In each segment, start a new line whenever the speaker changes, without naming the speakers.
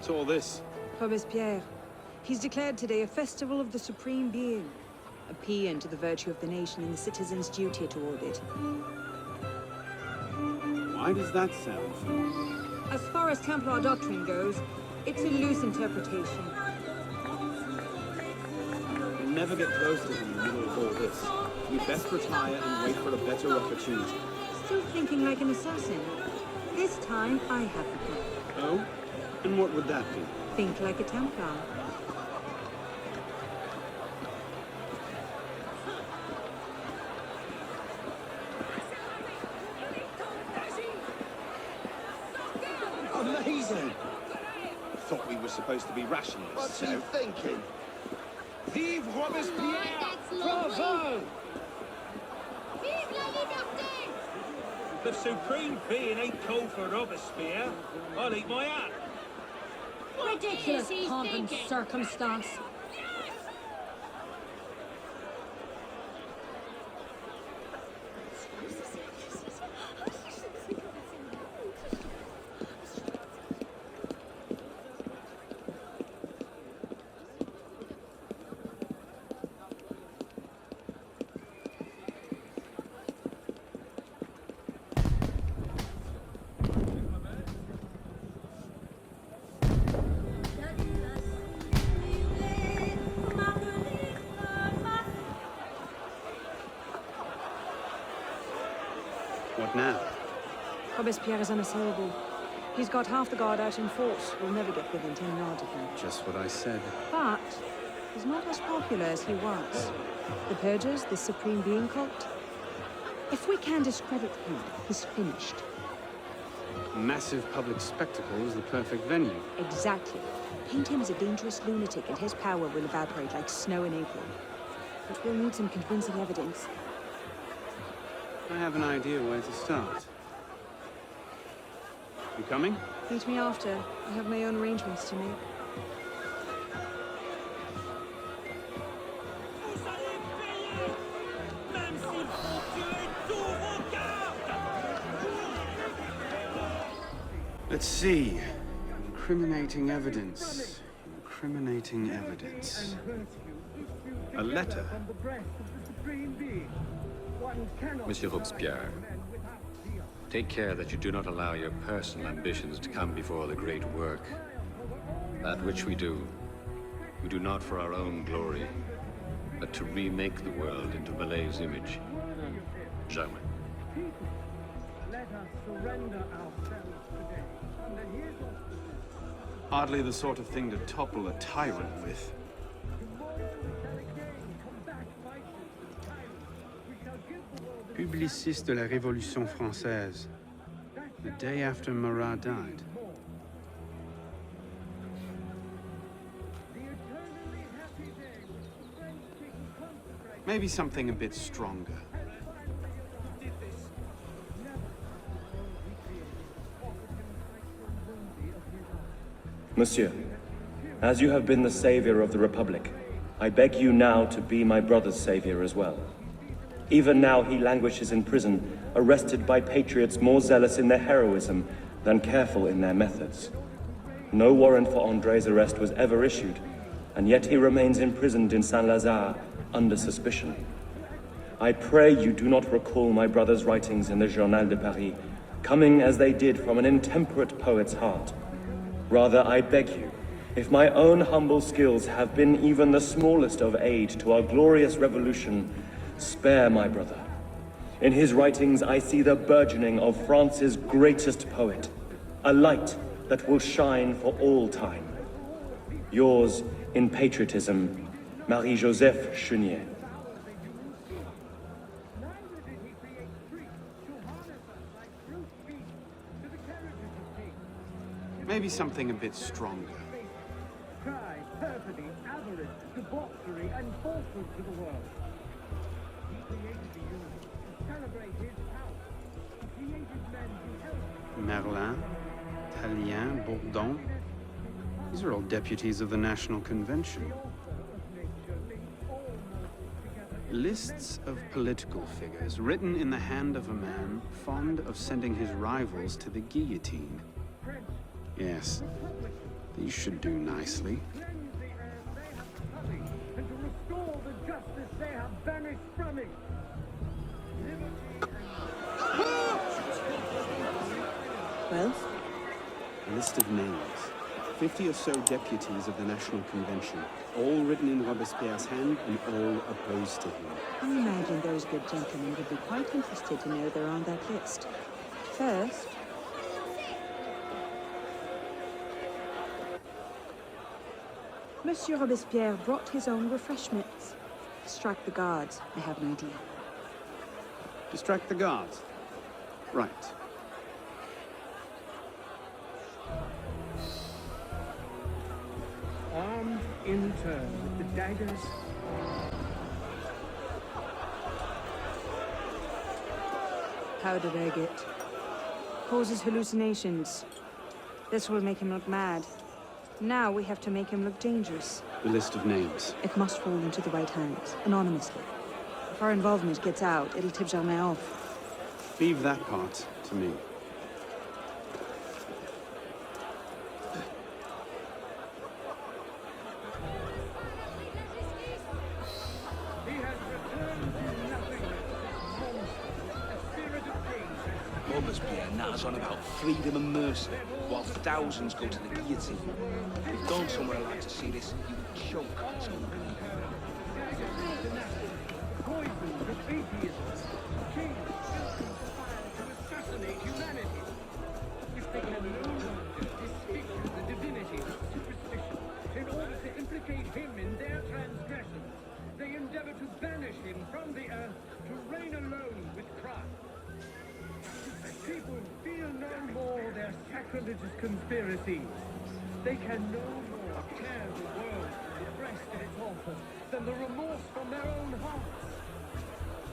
What's all this?
Robespierre. He's declared today a festival of the Supreme Being. A paean to the virtue of the nation and the citizen's duty toward it.
Why does that sound familiar?
As far as Templar doctrine goes, it's a loose interpretation.
We'll never get close to him in the middle of all this. We'd best retire and wait for a better opportunity.
Still thinking like an assassin. This time, I have the plan.
Oh? And what would that be?
Think like a Templar.
Amazing!
Thought we were supposed to be rationalists.
What are you thinking? Vive Robespierre! Bravo!
Vive la liberté!
The Supreme Being ain't called for Robespierre. I'll eat my hat.
Ridiculous
Pomp and circumstance.
What now?
Robespierre is unassailable. He's got half the guard out in force. We'll never get within 10 yards of him.
Just what I said.
But he's not as popular as he was. The Purgers, this Supreme Being cult. If we can discredit him, he's finished.
Massive public spectacle is the perfect venue.
Exactly. Paint him as a dangerous lunatic and his power will evaporate like snow in April. But we'll need some convincing evidence.
I have an idea where to start. You coming?
Meet me after. I have my own arrangements to make.
Let's see. Incriminating evidence. Incriminating evidence. A letter.
Monsieur Robespierre, take care that you do not allow your personal ambitions to come before the great work. That which we do not for our own glory, but to remake the world into Malay's image. Jamais.
Hardly the sort of thing to topple a tyrant with. Publiciste de la Révolution Française. The day after Marat died. Maybe something a bit stronger.
Monsieur, as you have been the savior of the Republic, I beg you now to be my brother's savior as well. Even now he languishes in prison, arrested by patriots more zealous in their heroism than careful in their methods. No warrant for André's arrest was ever issued, and yet he remains imprisoned in Saint-Lazare under suspicion. I pray you do not recall my brother's writings in the Journal de Paris, coming as they did from an intemperate poet's heart. Rather, I beg you, if my own humble skills have been even the smallest of aid to our glorious revolution, spare my brother. In his writings, I see the burgeoning of France's greatest poet, a light that will shine for all time. Yours, in patriotism, Marie-Joseph Chenier.
Maybe something a bit stronger.
Pride, perfidy, avarice, debauchery, and falsehood to the world. He created the universe to celebrate his power. He created men to help.
Merlin, Tallien, Bourdon. These are all deputies of the National Convention. Lists of political figures written in the hand of a man fond of sending his rivals to the guillotine. Yes, These should do nicely.
cleanse the air they have sullied, and to restore the justice they have banished from it. Liberty
Well,
A list of names. 50 or so deputies of the National Convention, all written in Robespierre's hand and all opposed to him.
I imagine those good gentlemen would be quite interested to know they're on that list. First, Monsieur Robespierre brought his own refreshments. Distract the guards. I have an idea.
Distract the guards. Right.
armed in turn with the daggers.
How did I get? Causes hallucinations. This will make him look mad. Now we have to make him look dangerous.
The list of names.
It must fall into the right hands, anonymously. If our involvement gets out, it'll tip Germain off.
Leave that part to me.
He has returned to nothingness, a spirit of change.
Robespierre natters on about freedom and mercy, while thousands go to the guillotine. If Don somewhere allowed to see this, he would choke on his own belief.
Poisons of atheism. Kings conspire to assassinate humanity. If they can no longer disfigure the divinity of superstition in order to implicate him in their transgressions, they endeavor to banish him from the earth to reign alone with Christ. People feel no more their sacrilegious conspiracies. They can no more tear the world from the breast of its author than the remorse from their own hearts.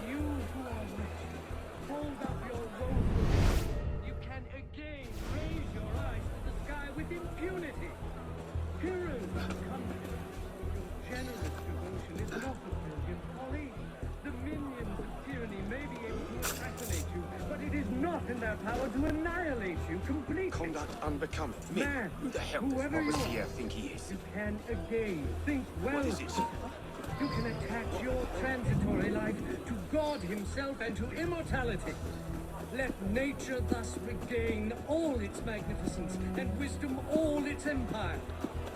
You who are rich, hold up your woeful. You can again raise your eyes to the sky with impunity. Heroes have come. Your generous devotion is not a brilliant folly. The minions of tyranny may be able to assassinate you, but it is not in their power to annihilate you completely.
Conduct unbecoming. Me?
Man,
Who the hell does
whoever you
Robespierre
are,
think he is?
you can again think well.
What is it?
You can attach your transitory life to God himself and to immortality. Let nature thus regain all its magnificence and wisdom all its empire.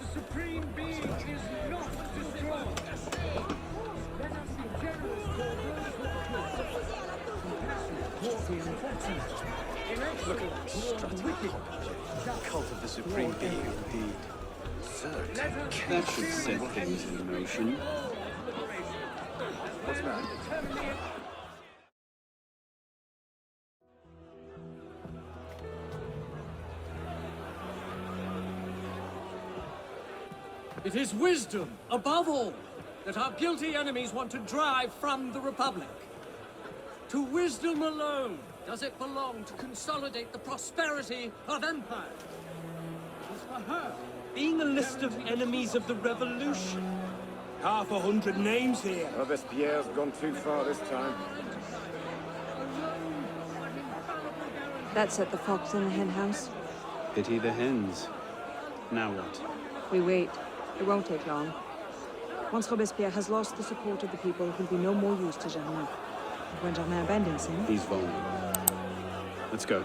The Supreme Being is not destroyed. Let us be generous toward those who are good, compassionate toward the unfortunate, inexorable toward the wicked, just
Cult of the Supreme
toward
Being,
everyone.
indeed. Sir,
Let us be
That should set
serious
things in motion.
What's that?
It is wisdom, above all, that our guilty enemies want to drive from the Republic. To wisdom alone does it belong to consolidate the prosperity of empire. It is for her,
Being a list of enemies of the revolution. 500 names here.
Robespierre's gone too far this time.
That set the fox in the hen house.
Pity the hens. Now what?
We wait. It won't take long. Once Robespierre has lost the support of the people, he'll be no more use to Germain. When Germain abandons him,
He's vulnerable. Let's go.